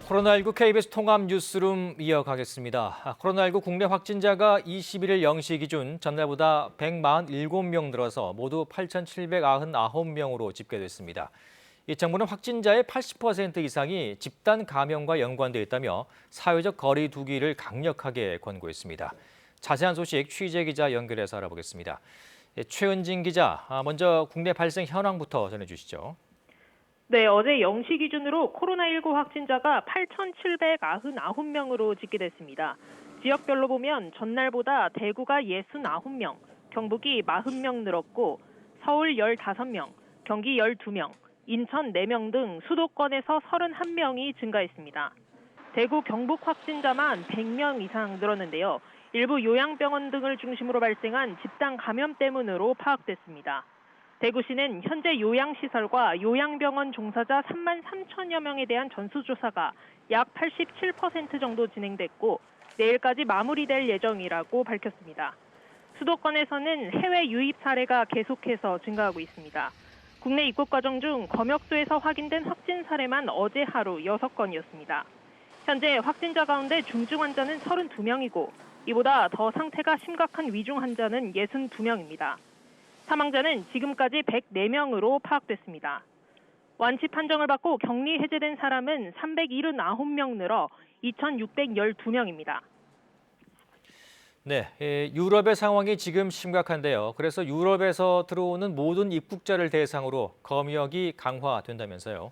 코로나19 KBS 통합 뉴스룸 이어가겠습니다. 코로나19 국내 확진자가 21일 0시 기준 전날보다 147명 늘어서 모두 8,799명으로 집계됐습니다. 이 정부는 확진자의 80% 이상이 집단 감염과 연관돼 있다며 사회적 거리 두기를 강력하게 권고했습니다. 자세한 소식 취재 기자 연결해서 알아보겠습니다. 최은진 기자, 먼저 국내 발생 현황부터 전해주시죠. 네, 어제 0시 기준으로 코로나19 확진자가 8,799명으로 집계됐습니다. 지역별로 보면 전날보다 대구가 69명, 경북이 40명 늘었고 서울 15명, 경기 12명, 인천 4명 등 수도권에서 31명이 증가했습니다. 대구, 경북 확진자만 100명 이상 늘었는데요. 일부 요양병원 등을 중심으로 발생한 집단 감염 때문으로 파악됐습니다. 대구시는 현재 요양시설과 요양병원 종사자 3만 3천여 명에 대한 전수조사가 약 87% 정도 진행됐고 내일까지 마무리될 예정이라고 밝혔습니다. 수도권에서는 해외 유입 사례가 계속해서 증가하고 있습니다. 국내 입국 과정 중 검역소에서 확인된 확진 사례만 어제 하루 6건이었습니다. 현재 확진자 가운데 중증 환자는 32명이고 이보다 더 상태가 심각한 위중 환자는 62명입니다. 사망자는 지금까지 104명으로 파악됐습니다. 완치 판정을 받고 격리 해제된 사람은 379명 늘어 2,612명입니다. 네, 유럽의 상황이 지금 심각한데요. 그래서 유럽에서 들어오는 모든 입국자를 대상으로 검역이 강화된다면서요.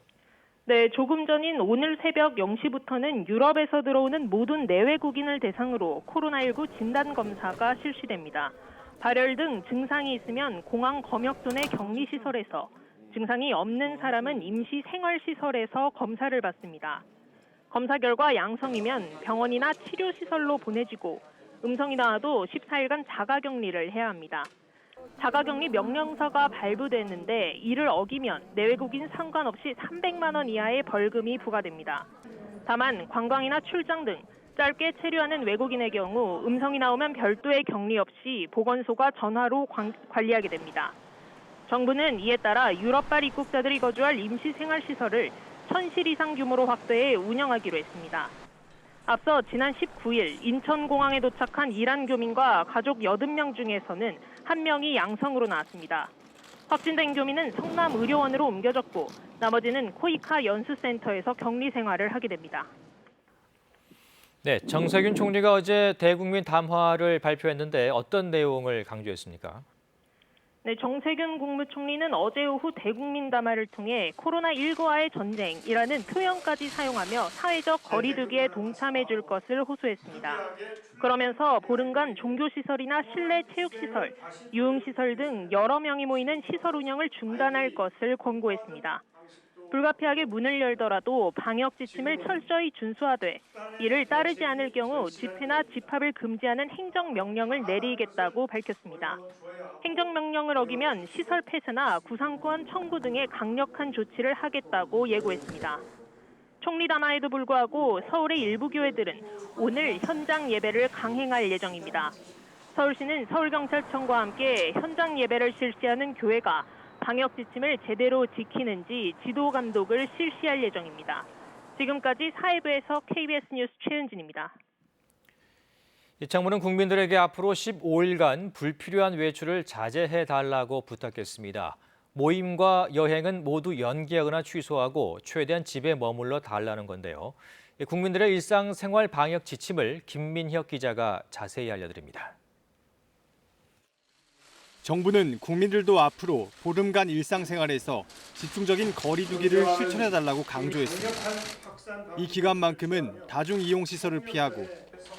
네, 조금 전인 오늘 새벽 0시부터는 유럽에서 들어오는 모든 내외국인을 대상으로 코로나19 진단검사가 실시됩니다. 발열 등 증상이 있으면 공항 검역소 내 격리시설에서, 증상이 없는 사람은 임시생활시설에서 검사를 받습니다. 검사 결과 양성이면 병원이나 치료시설로 보내지고 음성이 나와도 14일간 자가격리를 해야 합니다. 자가격리 명령서가 발부됐는데 이를 어기면 내외국인 상관없이 300만 원 이하의 벌금이 부과됩니다. 다만 관광이나 출장 등 짧게 체류하는 외국인의 경우 음성이 나오면 별도의 격리 없이 보건소가 전화로 관리하게 됩니다. 정부는 이에 따라 유럽발 입국자들이 거주할 임시생활시설을 1,000실 이상 규모로 확대해 운영하기로 했습니다. 앞서 지난 19일 인천공항에 도착한 이란 교민과 가족 80명 중에서는 1명이 양성으로 나왔습니다. 확진된 교민은 성남의료원으로 옮겨졌고 나머지는 코이카 연수센터에서 격리 생활을 하게 됩니다. 네, 정세균 총리가 어제 대국민 담화를 발표했는데 어떤 내용을 강조했습니까? 네, 정세균 국무총리는 어제 오후 대국민 담화를 통해 코로나19와의 전쟁이라는 표현까지 사용하며 사회적 거리두기에 동참해 줄 것을 호소했습니다. 그러면서 보름간 종교시설이나 실내 체육시설, 유흥시설 등 여러 명이 모이는 시설 운영을 중단할 것을 권고했습니다. 불가피하게 문을 열더라도 방역 지침을 철저히 준수하되 이를 따르지 않을 경우 집회나 집합을 금지하는 행정명령을 내리겠다고 밝혔습니다. 행정명령을 어기면 시설 폐쇄나 구상권 청구 등의 강력한 조치를 하겠다고 예고했습니다. 총리 담화에도 불구하고 서울의 일부 교회들은 오늘 현장 예배를 강행할 예정입니다. 서울시는 서울경찰청과 함께 현장 예배를 실시하는 교회가 방역 지침을 제대로 지키는지 지도 감독을 실시할 예정입니다. 지금까지 사회부에서 KBS 뉴스 최은진입니다. 정부는 국민들에게 앞으로 15일간 불필요한 외출을 자제해달라고 부탁했습니다. 모임과 여행은 모두 연기하거나 취소하고 최대한 집에 머물러 달라는 건데요. 국민들의 일상생활 방역 지침을 김민혁 기자가 자세히 알려드립니다. 정부는 국민들도 앞으로 보름간 일상생활에서 집중적인 거리 두기를 실천해달라고 강조했습니다. 이 기간만큼은 다중이용시설을 피하고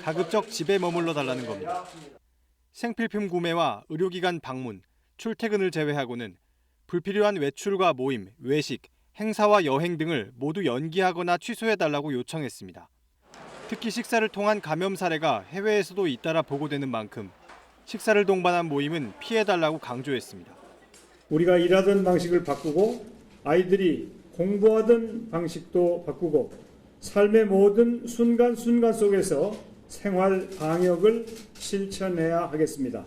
가급적 집에 머물러 달라는 겁니다. 생필품 구매와 의료기관 방문, 출퇴근을 제외하고는 불필요한 외출과 모임, 외식, 행사와 여행 등을 모두 연기하거나 취소해달라고 요청했습니다. 특히 식사를 통한 감염 사례가 해외에서도 잇따라 보고되는 만큼 식사를 동반한 모임은 피해달라고 강조했습니다. 우리가 일하던 방식을 바꾸고 아이들이 공부하던 방식도 바꾸고 삶의 모든 순간순간 속에서 생활 방역을 실천해야 하겠습니다.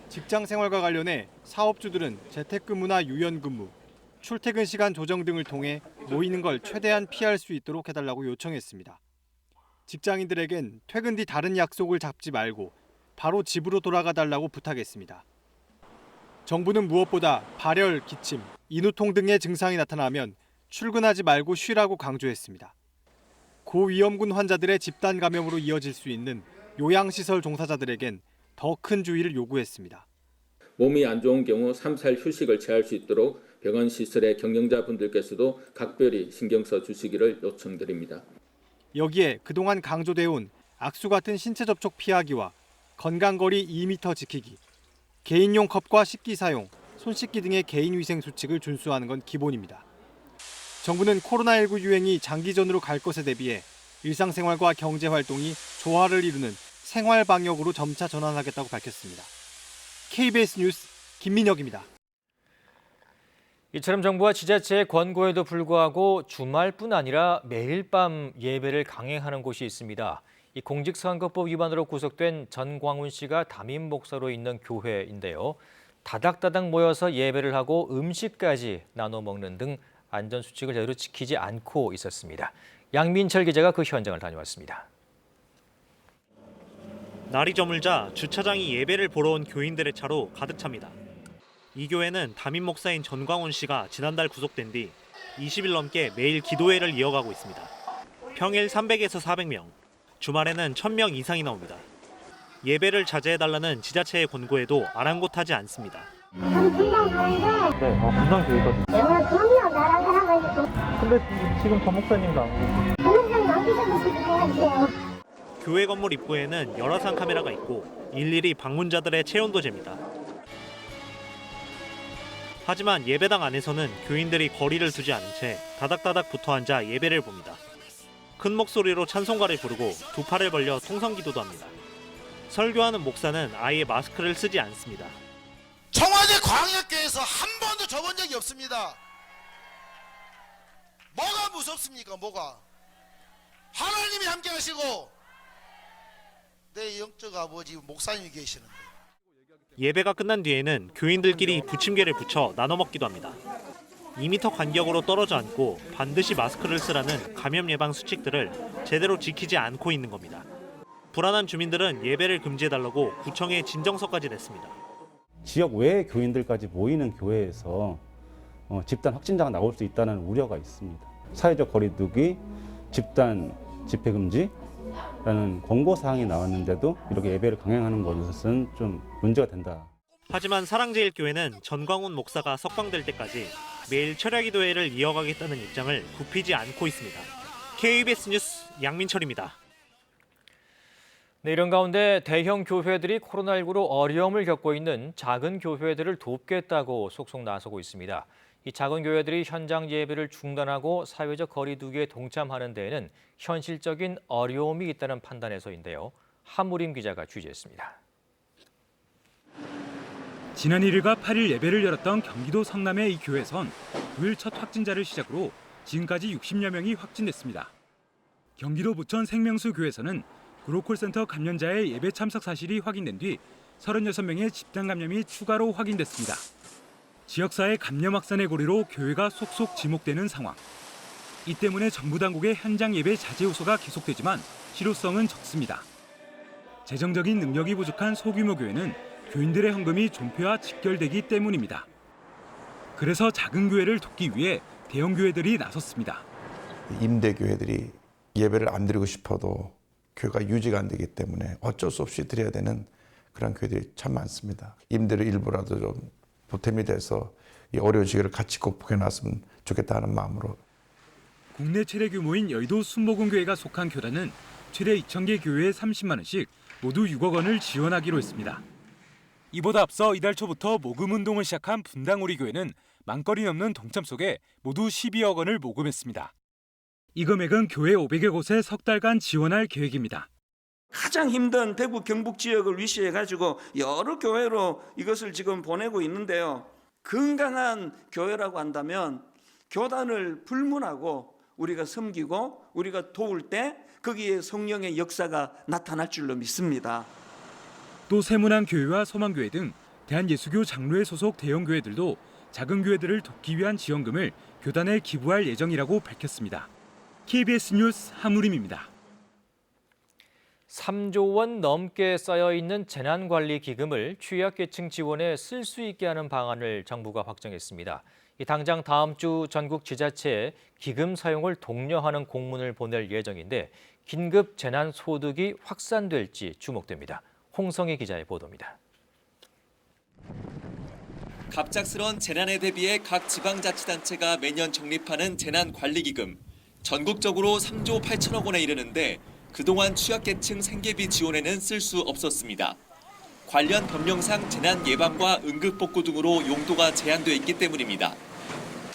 직장 생활과 관련해 사업주들은 재택근무나 유연근무, 출퇴근 시간 조정 등을 통해 모이는 걸 최대한 피할 수 있도록 해달라고 요청했습니다. 직장인들에겐 퇴근 뒤 다른 약속을 잡지 말고 바로 집으로 돌아가 달라고 부탁했습니다. 정부는 무엇보다 발열, 기침, 인후통 등의 증상이 나타나면 출근하지 말고 쉬라고 강조했습니다. 고위험군 환자들의 집단 감염으로 이어질 수 있는 요양시설 종사자들에겐 더 큰 주의를 요구했습니다. 몸이 안 좋은 경우 3살 휴식을 취할 수 있도록 병원 시설의 경영자분들께서도 각별히 신경 써 주시기를 요청드립니다. 여기에 그동안 강조돼 온 악수 같은 신체 접촉 피하기와 건강거리 2m 지키기, 개인용 컵과 식기 사용, 손 씻기 등의 개인 위생 수칙을 준수하는 건 기본입니다. 정부는 코로나19 유행이 장기전으로 갈 것에 대비해 일상생활과 경제활동이 조화를 이루는 생활 방역으로 점차 전환하겠다고 밝혔습니다. KBS 뉴스 김민혁입니다. 이처럼 정부와 지자체의 권고에도 불구하고 주말뿐 아니라 매일 밤 예배를 강행하는 곳이 있습니다. 이 공직선거법 위반으로 구속된 전광훈 씨가 담임 목사로 있는 교회인데요. 다닥다닥 모여서 예배를 하고 음식까지 나눠 먹는 등 안전수칙을 제대로 지키지 않고 있었습니다. 양민철 기자가 그 현장을 다녀왔습니다. 날이 저물자 주차장이 예배를 보러 온 교인들의 차로 가득 찹니다. 이 교회는 담임 목사인 전광훈 씨가 지난달 구속된 뒤 20일 넘게 매일 기도회를 이어가고 있습니다. 평일 300에서 400명, 주말에는 1000명 이상이 나옵니다. 예배를 자제해달라는 지자체의 권고에도 아랑곳하지 않습니다. 분당 교회인데. 네, 분당 교회거든요. 내가 그럼요, 나랑 살아가지고. 근데 지금 전 목사님도 안 오고. 동영상 남기셔서 해주세요. 교회 건물 입구에는 열화상 카메라가 있고 일일이 방문자들의 체온도 잽니다. 하지만 예배당 안에서는 교인들이 거리를 두지 않은 채 다닥다닥 붙어 앉아 예배를 봅니다. 큰 목소리로 찬송가를 부르고 두 팔을 벌려 통성기도도 합니다. 설교하는 목사는 아예 마스크를 쓰지 않습니다. 청와대 광역교회에서 한 번도 줘본 적이 없습니다. 뭐가 무섭습니까? 뭐가? 하나님이 함께 하시고 내 영적 아버지 목사님이 계시는데. 예배가 끝난 뒤에는 교인들끼리 부침개를 붙여 나눠 먹기도 합니다. 2m 간격으로 떨어져 앉고 반드시 마스크를 쓰라는 감염 예방 수칙들을 제대로 지키지 않고 있는 겁니다. 불안한 주민들은 예배를 금지해달라고 구청에 진정서까지 냈습니다. 지역 외의 교인들까지 모이는 교회에서 집단 확진자가 나올 수 있다는 우려가 있습니다. 사회적 거리두기, 집단 집회 금지라는 권고 사항이 나왔는데도 이렇게 예배를 강행하는 것은 좀 문제가 된다. 하지만 사랑제일교회는 전광훈 목사가 석방될 때까지 매일 철야기도회를 이어가겠다는 입장을 굽히지 않고 있습니다. KBS 뉴스 양민철입니다. 네, 이런 가운데 대형 교회들이 코로나19로 어려움을 겪고 있는 작은 교회들을 돕겠다고 속속 나서고 있습니다. 이 작은 교회들이 현장 예배를 중단하고 사회적 거리 두기에 동참하는 데에는 현실적인 어려움이 있다는 판단에서인데요. 한무림 기자가 취재했습니다. 지난 1일과 8일 예배를 열었던 경기도 성남의 이 교회선 9일 첫 확진자를 시작으로 지금까지 60여 명이 확진됐습니다. 경기도 부천 생명수 교회에서는 그로콜센터 감염자의 예배 참석 사실이 확인된 뒤 36명의 집단 감염이 추가로 확인됐습니다. 지역사회 감염 확산의 고리로 교회가 속속 지목되는 상황. 이 때문에 정부 당국의 현장 예배 자제 요소가 계속되지만 실효성은 적습니다. 재정적인 능력이 부족한 소규모 교회는 교인들의 헌금이 존폐와 직결되기 때문입니다. 그래서 작은 교회를 돕기 위해 대형 교회들이 나섰습니다. 임대 교회들이 예배를 안 드리고 싶어도 교회가 유지가 안 되기 때문에 어쩔 수 없이 드려야 되는 그런 교회들이 참 많습니다. 임대료 일부라도 좀 보탬이 돼서 이 어려운 시기를 같이 극복해 놨으면 좋겠다는 마음으로. 국내 최대 규모인 여의도 순복음교회가 속한 교단은 최대 2,000개 교회에 30만 원씩 모두 6억 원을 지원하기로 했습니다. 이보다 앞서 이달 초부터 모금 운동을 시작한 분당우리교회는 만건이 넘는 동참 속에 모두 12억 원을 모금했습니다. 이 금액은 교회 500여 곳에 석 달간 지원할 계획입니다. 가장 힘든 대구 경북 지역을 위시해가지고 여러 교회로 이것을 지금 보내고 있는데요. 건강한 교회라고 한다면 교단을 불문하고 우리가 섬기고 우리가 도울 때 거기에 성령의 역사가 나타날 줄로 믿습니다. 또 세문안 교회와 소망교회 등 대한예수교 장로회 소속 대형 교회들도 작은 교회들을 돕기 위한 지원금을 교단에 기부할 예정이라고 밝혔습니다. KBS 뉴스 한무림입니다. 3조 원 넘게 쌓여있는 재난관리기금을 취약계층 지원에 쓸 수 있게 하는 방안을 정부가 확정했습니다. 당장 다음 주 전국 지자체에 기금 사용을 독려하는 공문을 보낼 예정인데 긴급 재난소득이 확산될지 주목됩니다. 홍성희 기자의 보도입니다. 갑작스런 재난에 대비해 각 지방자치단체가 매년 적립하는 재난관리기금. 전국적으로 3조 8천억 원에 이르는데 그동안 취약계층 생계비 지원에는 쓸 수 없었습니다. 관련 법령상 재난 예방과 응급복구 등으로 용도가 제한돼 있기 때문입니다.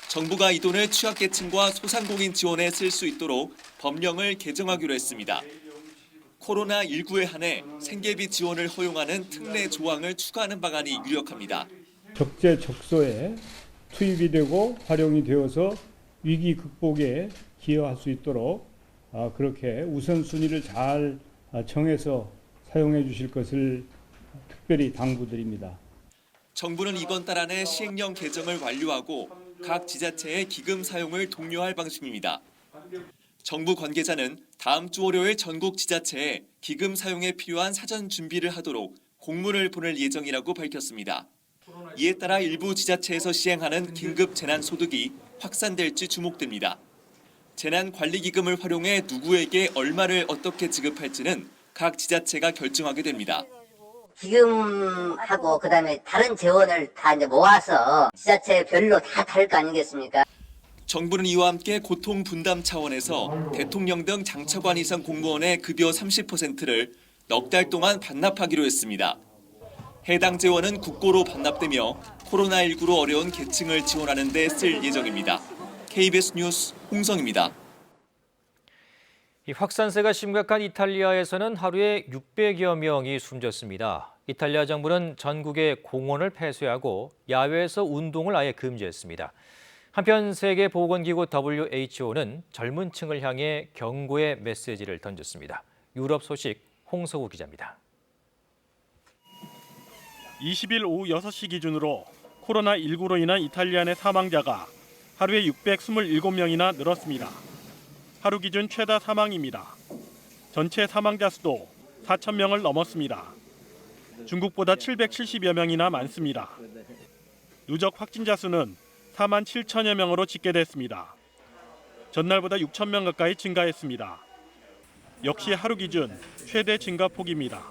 정부가 이 돈을 취약계층과 소상공인 지원에 쓸 수 있도록 법령을 개정하기로 했습니다. 코로나19에 한해 생계비 지원을 허용하는 특례 조항을 추가하는 방안이 유력합니다. 적재적소에 투입이 되고 활용이 되어서 위기 극복에 기여할 수 있도록 그렇게 우선순위를 잘 정해서 사용해 주실 것을 특별히 당부드립니다. 정부는 이번 달 안에 시행령 개정을 완료하고 각 지자체의 기금 사용을 독려할 방침입니다. 정부 관계자는 다음 주 월요일 전국 지자체에 기금 사용에 필요한 사전 준비를 하도록 공문을 보낼 예정이라고 밝혔습니다. 이에 따라 일부 지자체에서 시행하는 긴급 재난소득이 확산될지 주목됩니다. 재난관리기금을 활용해 누구에게 얼마를 어떻게 지급할지는 각 지자체가 결정하게 됩니다. 기금하고 그다음에 다른 재원을 다 이제 모아서 지자체별로 다 다를 거 아니겠습니까? 정부는 이와 함께 고통 분담 차원에서 대통령 등 장차관 이상 공무원의 급여 30%를 넉 달 동안 반납하기로 했습니다. 해당 재원은 국고로 반납되며 코로나19로 어려운 계층을 지원하는 데 쓸 예정입니다. KBS 뉴스 홍성입니다. 확산세가 심각한 이탈리아에서는 하루에 600여 명이 숨졌습니다. 이탈리아 정부는 전국의 공원을 폐쇄하고 야외에서 운동을 아예 금지했습니다. 한편 세계보건기구 WHO는 젊은 층을 향해 경고의 메시지를 던졌습니다. 유럽 소식 홍석우 기자입니다. 20일 오후 6시 기준으로 코로나19로 인한 이탈리아 내 사망자가 하루에 627명이나 늘었습니다. 하루 기준 최다 사망입니다. 전체 사망자 수도 4,000명을 넘었습니다. 중국보다 770여 명이나 많습니다. 누적 확진자 수는 4만 7천여 명으로 집계됐습니다. 전날보다 6천 명 가까이 증가했습니다. 역시 하루 기준 최대 증가폭입니다.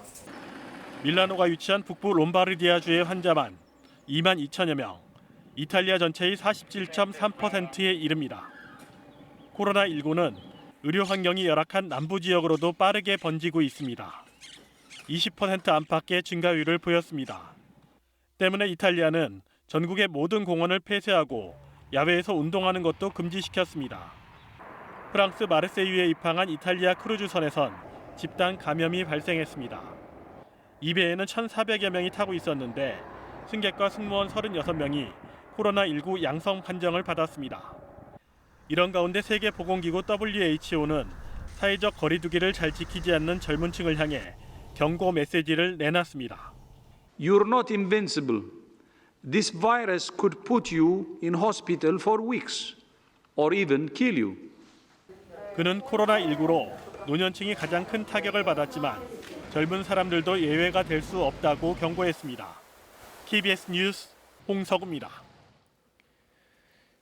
밀라노가 위치한 북부 롬바르디아주의 환자만 2만 2천여 명, 이탈리아 전체의 47.3%에 이릅니다. 코로나19는 의료 환경이 열악한 남부 지역으로도 빠르게 번지고 있습니다. 20% 안팎의 증가율을 보였습니다. 때문에 이탈리아는 전국의 모든 공원을 폐쇄하고 야외에서 운동하는 것도 금지시켰습니다. 프랑스 마르세유에 입항한 이탈리아 크루즈선에선 집단 감염이 발생했습니다. 이 배에는 1,400여 명이 타고 있었는데 승객과 승무원 36명이 코로나19 양성 판정을 받았습니다. 이런 가운데 세계보건기구 WHO는 사회적 거리두기를 잘 지키지 않는 젊은 층을 향해 경고 메시지를 내놨습니다. You're not invincible. This virus could put you in hospital for weeks or even kill you. 그는 코로나19로 노년층이 가장 큰 타격을 받았지만 젊은 사람들도 예외가 될 수 없다고 경고했습니다. KBS 뉴스 홍석우입니다.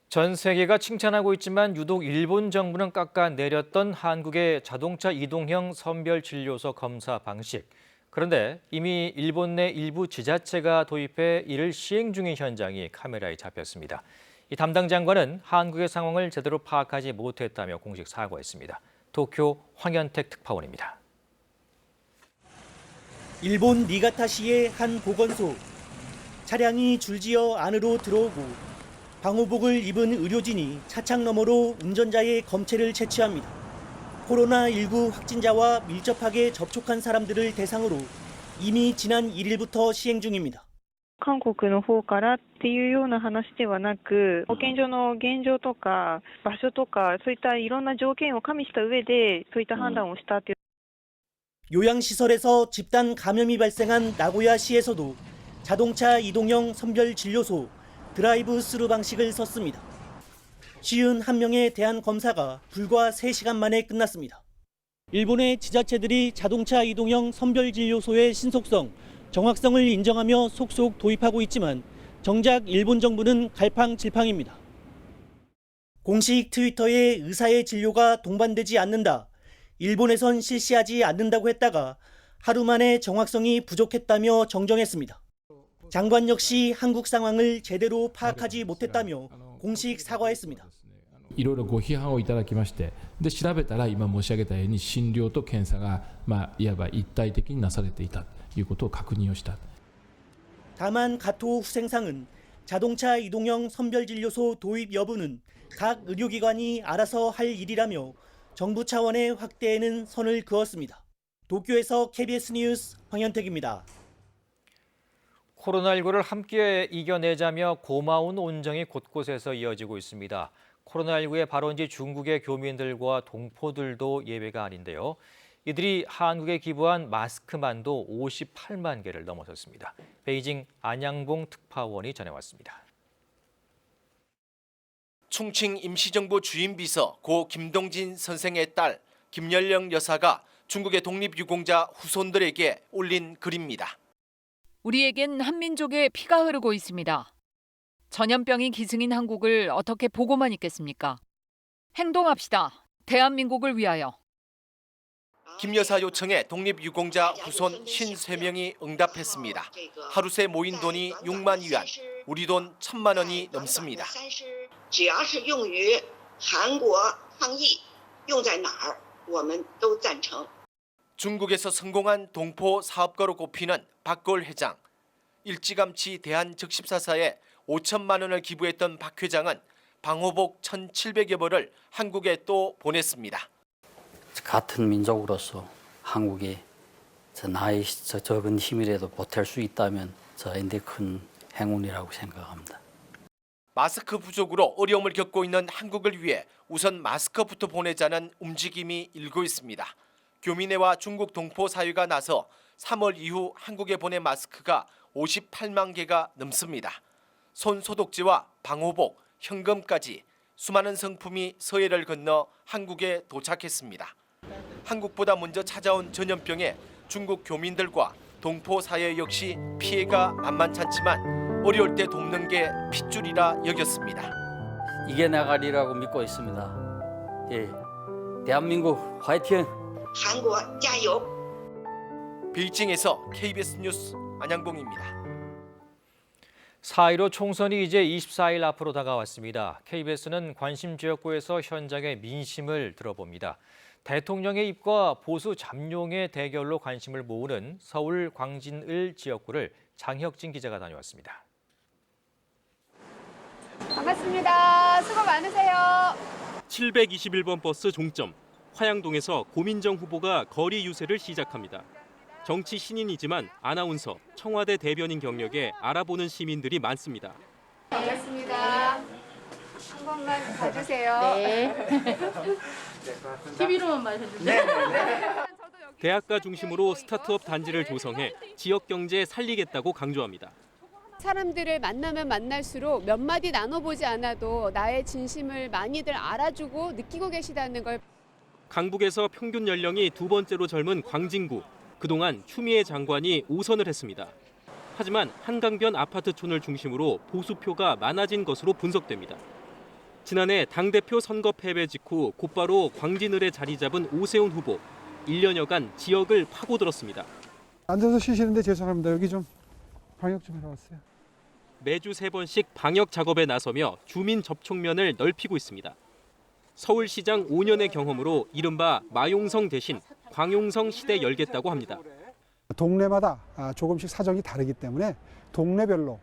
전 세계가 칭찬하고 있지만 유독 일본 정부는 깎아내렸던 한국의 자동차 이동형 선별진료소 검사 방식. 그런데 이미 일본 내 일부 지자체가 도입해 이를 시행 중인 현장이 카메라에 잡혔습니다. 이 담당 장관은 한국의 상황을 제대로 파악하지 못했다며 공식 사과했습니다. 도쿄 황현택 특파원입니다. 일본 니가타시의 한 보건소. 차량이 줄지어 안으로 들어오고 방호복을 입은 의료진이 차창 너머로 운전자의 검체를 채취합니다. 코로나19 확진자와 밀접하게 접촉한 사람들을 대상으로 이미 지난 1일부터 시행 중입니다. 韓国の方からっていうような話ではなく、保健所の現状とか場所とかそういったいろんな条件を加味した上でそういった判断をしたという。 요양시설에서 집단 감염이 발생한 나고야시에서도 자동차 이동형 선별 진료소 드라이브 스루 방식을 썼습니다. 51명에 대한 검사가 불과 3시간 만에 끝났습니다. 일본의 지자체들이 자동차 이동형 선별진료소의 신속성, 정확성을 인정하며 속속 도입하고 있지만 정작 일본 정부는 갈팡질팡입니다. 공식 트위터에 의사의 진료가 동반되지 않는다, 일본에선 실시하지 않는다고 했다가 하루 만에 정확성이 부족했다며 정정했습니다. 장관 역시 한국 상황을 제대로 파악하지 못했다며 공식 사과했습니다. いろいろご批判をいただきまして、で調べたら今申し上げたように診療と検査がいわば一体的になされていたということを確認をした。 다만 가토 후생상은 자동차 이동형 선별진료소 도입 여부는 각 의료기관이 알아서 할 일이라며 정부 차원의 확대에는 선을 그었습니다. 도쿄에서 KBS 뉴스 황현택입니다. 코로나19를 함께 이겨내자며 고마운 온정이 곳곳에서 이어지고 있습니다. 코로나19의 발원지 중국의 교민들과 동포들도 예외가 아닌데요. 이들이 한국에 기부한 마스크만도 58만 개를 넘어섰습니다. 베이징 안양봉 특파원이 전해왔습니다. 충칭 임시정부 주임비서 고 김동진 선생의 딸 김연령 여사가 중국의 독립유공자 후손들에게 올린 글입니다. 우리에겐 한민족의 피가 흐르고 있습니다. 전염병이 기승인 한국을 어떻게 보고만 있겠습니까? 행동합시다. 대한민국을 위하여. 김 여사 요청에 독립유공자 후손 53명이 응답했습니다. 하루 새 모인 돈이 6만 위안, 우리 돈 1,000만 원이 넘습니다. 중국에서 성공한 동포 사업가로 꼽히는 박걸 회장. 일찌감치 대한적십사사에 5천만 원을 기부했던 박 회장은 방호복 1,700여 벌을 한국에 또 보냈습니다. 같은 민족으로서 한국이 나의 적은 힘이라도 보탤 수 있다면 저희한테 큰 행운이라고 생각합니다. 마스크 부족으로 어려움을 겪고 있는 한국을 위해 우선 마스크부터 보내자는 움직임이 일고 있습니다. 교민회와 중국 동포 사회가 나서 3월 이후 한국에 보낸 마스크가 58만 개가 넘습니다. 손 소독제와 방호복, 현금까지 수많은 성품이 서해를 건너 한국에 도착했습니다. 한국보다 먼저 찾아온 전염병에 중국 교민들과 동포 사회 역시 피해가 만만찮지만 어려울 때 돕는 게 핏줄이라 여겼습니다. 이겨나가리라고 믿고 있습니다. 예, 대한민국 화이팅! 한국加油! 베이징에서 KBS 뉴스 안양봉입니다. 4.15 총선이 이제 24일 앞으로 다가왔습니다. KBS는 관심 지역구에서 현장의 민심을 들어봅니다. 대통령의 입과 보수 잠룡의 대결로 관심을 모으는 서울 광진을 지역구를 장혁진 기자가 다녀왔습니다. 반갑습니다. 수고 많으세요. 721번 버스 종점, 화양동에서 고민정 후보가 거리 유세를 시작합니다. 정치 신인이지만 아나운서, 청와대 대변인 경력에 알아보는 시민들이 많습니다. 반갑습니다. 한 번만 봐주세요. 네. TV로만 봐주세요. 대학가 중심으로 스타트업 단지를 조성해 지역 경제 살리겠다고 강조합니다. 사람들을 만나면 만날수록 몇 마디 나눠보지 않아도 나의 진심을 많이들 알아주고 느끼고 계시다는 걸. 강북에서 평균 연령이 두 번째로 젊은 광진구. 그동안 추미애 장관이 5선을 했습니다. 하지만 한강변 아파트촌을 중심으로 보수표가 많아진 것으로 분석됩니다. 지난해 당대표 선거 패배 직후 곧바로 광진을에 자리 잡은 오세훈 후보. 1년여간 지역을 파고들었습니다. 앉아서 쉬시는데 죄송합니다. 여기 좀 방역 좀 하러 왔어요. 매주 3번씩 방역 작업에 나서며 주민 접촉면을 넓히고 있습니다. 서울시장 5년의 경험으로 이른바 마용성 대신 광용성 시대 열겠다고 합니다. 동네마다 조금씩 사정이 다르기 때문에 동네별로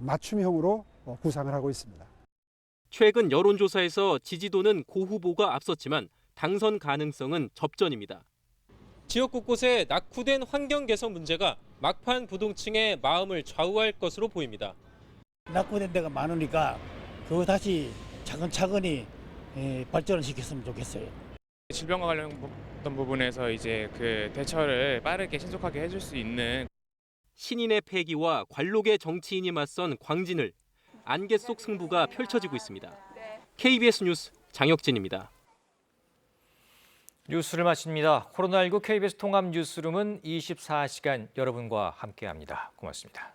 맞춤형으로 구상을 하고 있습니다. 최근 여론조사에서 지지도는 고 후보가 앞섰지만 당선 가능성은 접전입니다. 지역 곳곳에 낙후된 환경 개선 문제가 막판 부동층의 마음을 좌우할 것으로 보입니다. 낙후된 데가 많으니까 그거 다시 차근차근히 발전을 시켰으면 좋겠어요. 질병과 관련된 부분에서 이제 그 대처를 빠르게 신속하게 해줄 수 있는 신인의 패기와 관록의 정치인이 맞선 광진을 안개 속 승부가 펼쳐지고 있습니다. KBS 뉴스 장혁진입니다. 뉴스를 마칩니다. 코로나19 KBS 통합 뉴스룸은 24시간 여러분과 함께합니다. 고맙습니다.